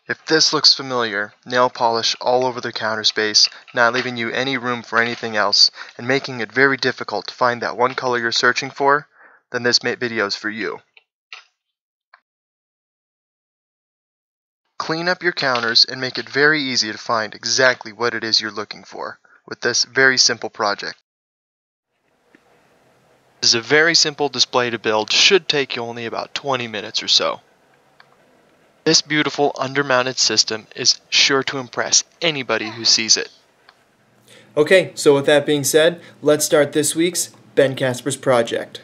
If this looks familiar, nail polish all over the counter space, not leaving you any room for anything else, and making it very difficult to find that one color you're searching for, then this video is for you. Clean up your counters and make it very easy to find exactly what it is you're looking for with this very simple project. This is a very simple display to build, should take you only about 20 minutes or so. This beautiful undermounted system is sure to impress anybody who sees it. Okay, so with that being said, let's start this week's Ben Casper's project.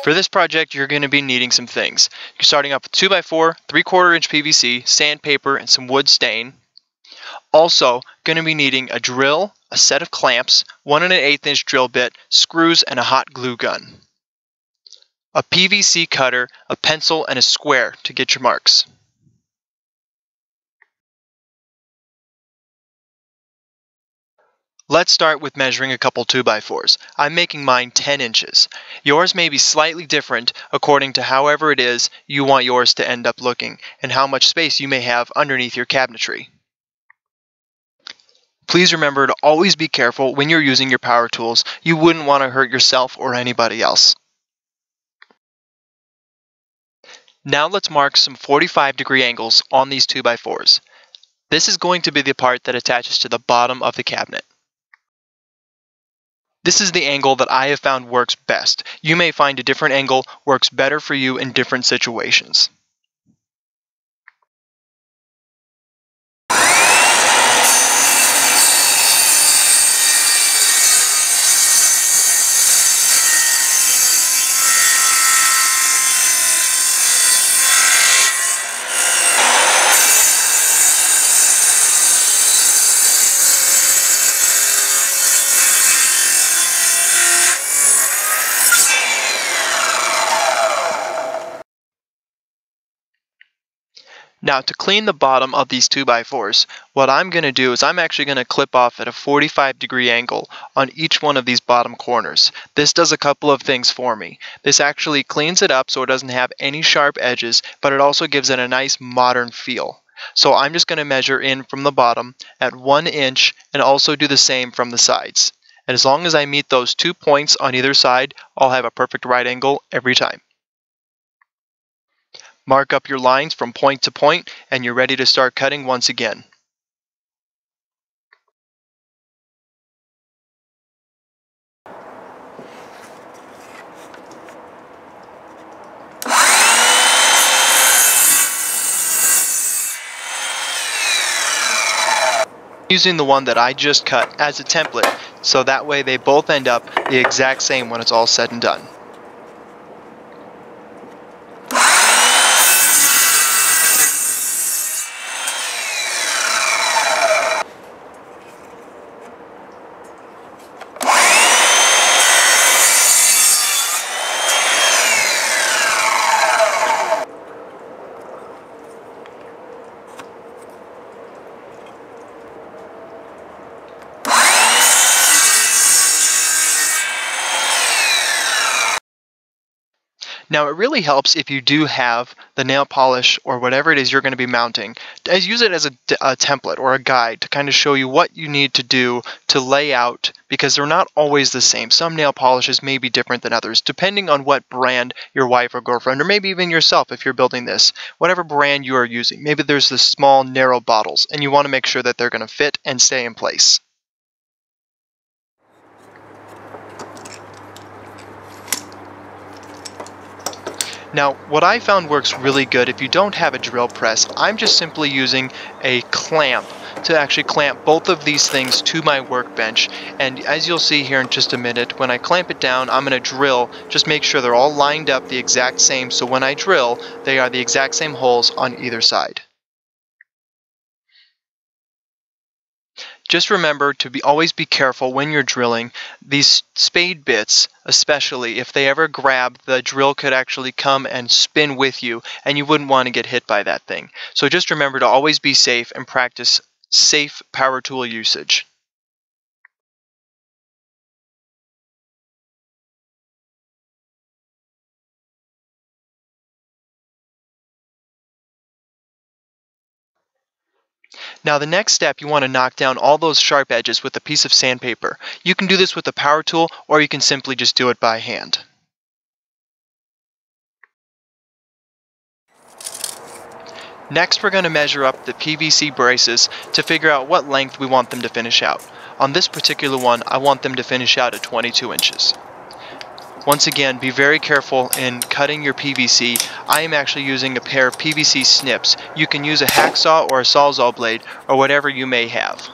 For this project, you're going to be needing some things. You're starting off with 2x4, 3/4 inch PVC, sandpaper, and some wood stain. Also, going to be needing a drill, a set of clamps, 1 1/8 inch drill bit, screws, and a hot glue gun. A PVC cutter, a pencil, and a square to get your marks. Let's start with measuring a couple 2x4s. I'm making mine 10 inches. Yours may be slightly different according to however it is you want yours to end up looking and how much space you may have underneath your cabinetry. Please remember to always be careful when you're using your power tools. You wouldn't want to hurt yourself or anybody else. Now let's mark some 45-degree angles on these 2x4s. This is going to be the part that attaches to the bottom of the cabinet. This is the angle that I have found works best. You may find a different angle works better for you in different situations. Now to clean the bottom of these 2x4s, what I'm going to do is I'm actually going to clip off at a 45-degree angle on each one of these bottom corners. This does a couple of things for me. This actually cleans it up so it doesn't have any sharp edges, but it also gives it a nice modern feel. So I'm just going to measure in from the bottom at 1 inch and also do the same from the sides. And as long as I meet those 2 points on either side, I'll have a perfect right angle every time. Mark up your lines from point to point, and you're ready to start cutting once again. Using the one that I just cut as a template, so that way they both end up the exact same when it's all said and done. Now it really helps if you do have the nail polish or whatever it is you're going to be mounting. Use it as a template or a guide to kind of show you what you need to do to lay out, because they're not always the same. Some nail polishes may be different than others depending on what brand your wife or girlfriend, or maybe even yourself if you're building this, whatever brand you are using. Maybe there's the small narrow bottles and you want to make sure that they're going to fit and stay in place. Now, what I found works really good if you don't have a drill press, I'm just simply using a clamp to actually clamp both of these things to my workbench. And as you'll see here in just a minute, when I clamp it down, I'm going to drill, just make sure they're all lined up the exact same, so when I drill, they are the exact same holes on either side. Just remember to always be careful when you're drilling. These spade bits, especially, if they ever grab, the drill could actually come and spin with you, and you wouldn't want to get hit by that thing. So just remember to always be safe and practice safe power tool usage. Now the next step, you want to knock down all those sharp edges with a piece of sandpaper. You can do this with a power tool, or you can simply just do it by hand. Next, we're going to measure up the PVC braces to figure out what length we want them to finish out. On this particular one, I want them to finish out at 22 inches. Once again, be very careful in cutting your PVC. I am actually using a pair of PVC snips. You can use a hacksaw or a sawzall blade or whatever you may have.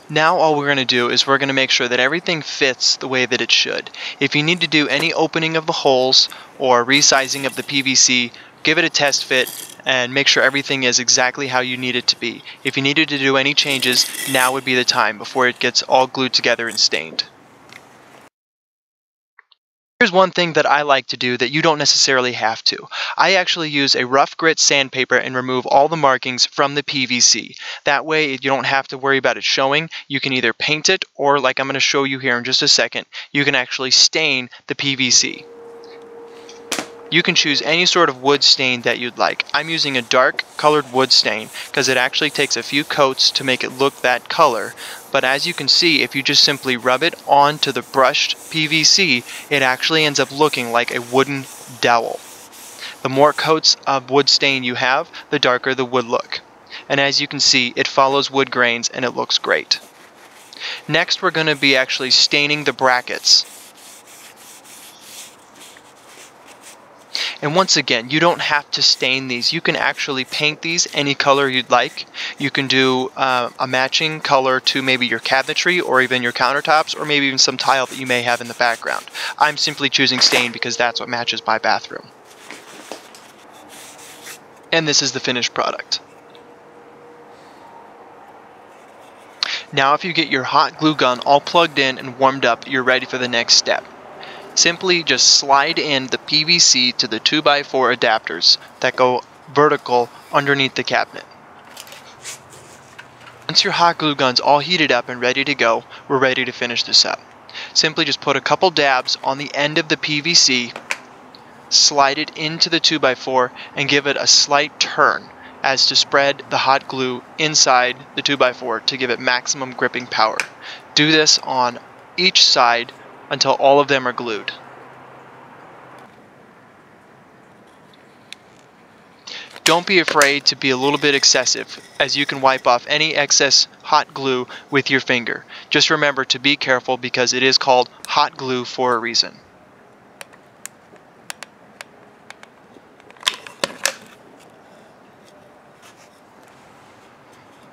Now all we're going to do is we're going to make sure that everything fits the way that it should. If you need to do any opening of the holes or resizing of the PVC, give it a test fit and make sure everything is exactly how you need it to be. If you needed to do any changes, now would be the time before it gets all glued together and stained. Here's one thing that I like to do that you don't necessarily have to. I actually use a rough grit sandpaper and remove all the markings from the PVC. That way you don't have to worry about it showing. You can either paint it or, like I'm going to show you here in just a second, you can actually stain the PVC. You can choose any sort of wood stain that you'd like. I'm using a dark colored wood stain because it actually takes a few coats to make it look that color. But as you can see, if you just simply rub it onto the brushed PVC, it actually ends up looking like a wooden dowel. The more coats of wood stain you have, the darker the wood look. And as you can see, it follows wood grains and it looks great. Next, we're going to be actually staining the brackets. And once again, you don't have to stain these. You can actually paint these any color you'd like. You can do a matching color to maybe your cabinetry or even your countertops or maybe even some tile that you may have in the background. I'm simply choosing stain because that's what matches my bathroom. And this is the finished product. Now if you get your hot glue gun all plugged in and warmed up, you're ready for the next step. Simply just slide in the PVC to the 2x4 adapters that go vertical underneath the cabinet. Once your hot glue gun's all heated up and ready to go, we're ready to finish this up. Simply just put a couple dabs on the end of the PVC, slide it into the 2x4 and give it a slight turn as to spread the hot glue inside the 2x4 to give it maximum gripping power. Do this on each side until all of them are glued. Don't be afraid to be a little bit excessive, as you can wipe off any excess hot glue with your finger. Just remember to be careful because it is called hot glue for a reason.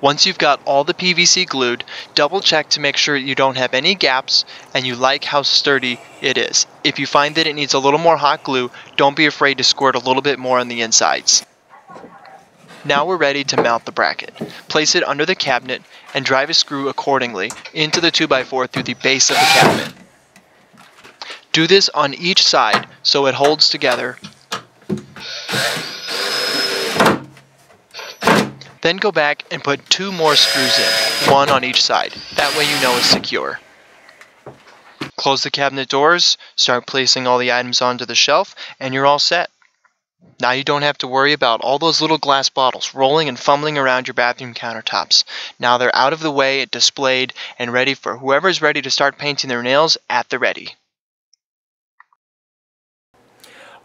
Once you've got all the PVC glued, double check to make sure you don't have any gaps and you like how sturdy it is. If you find that it needs a little more hot glue, don't be afraid to squirt a little bit more on the insides. Now we're ready to mount the bracket. Place it under the cabinet and drive a screw accordingly into the 2x4 through the base of the cabinet. Do this on each side so it holds together. Then go back and put 2 more screws in, 1 on each side. That way you know it's secure. Close the cabinet doors, start placing all the items onto the shelf, and you're all set. Now you don't have to worry about all those little glass bottles rolling and fumbling around your bathroom countertops. Now they're out of the way, displayed, and ready for whoever's ready to start painting their nails at the ready.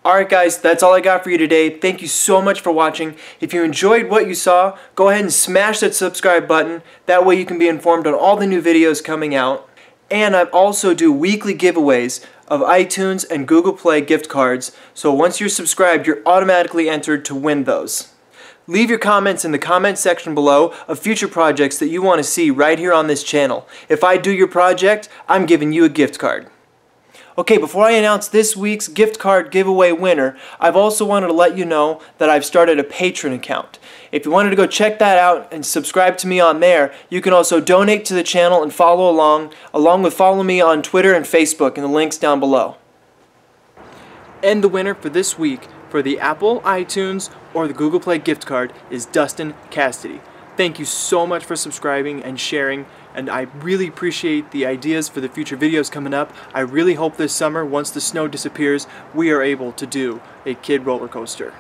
Alright guys, that's all I got for you today. Thank you so much for watching. If you enjoyed what you saw, go ahead and smash that subscribe button. That way you can be informed on all the new videos coming out. And I also do weekly giveaways of iTunes and Google Play gift cards. So once you're subscribed, you're automatically entered to win those. Leave your comments in the comment section below of future projects that you want to see right here on this channel. If I do your project, I'm giving you a gift card. Okay, before I announce this week's gift card giveaway winner, I've also wanted to let you know that I've started a Patreon account. If you wanted to go check that out and subscribe to me on there, you can also donate to the channel and follow along with follow me on Twitter and Facebook in the links down below. And the winner for this week for the Apple, iTunes, or the Google Play gift card is Dustin Cassidy. Thank you so much for subscribing and sharing, and I really appreciate the ideas for the future videos coming up. I really hope this summer, once the snow disappears, we are able to do a kid roller coaster.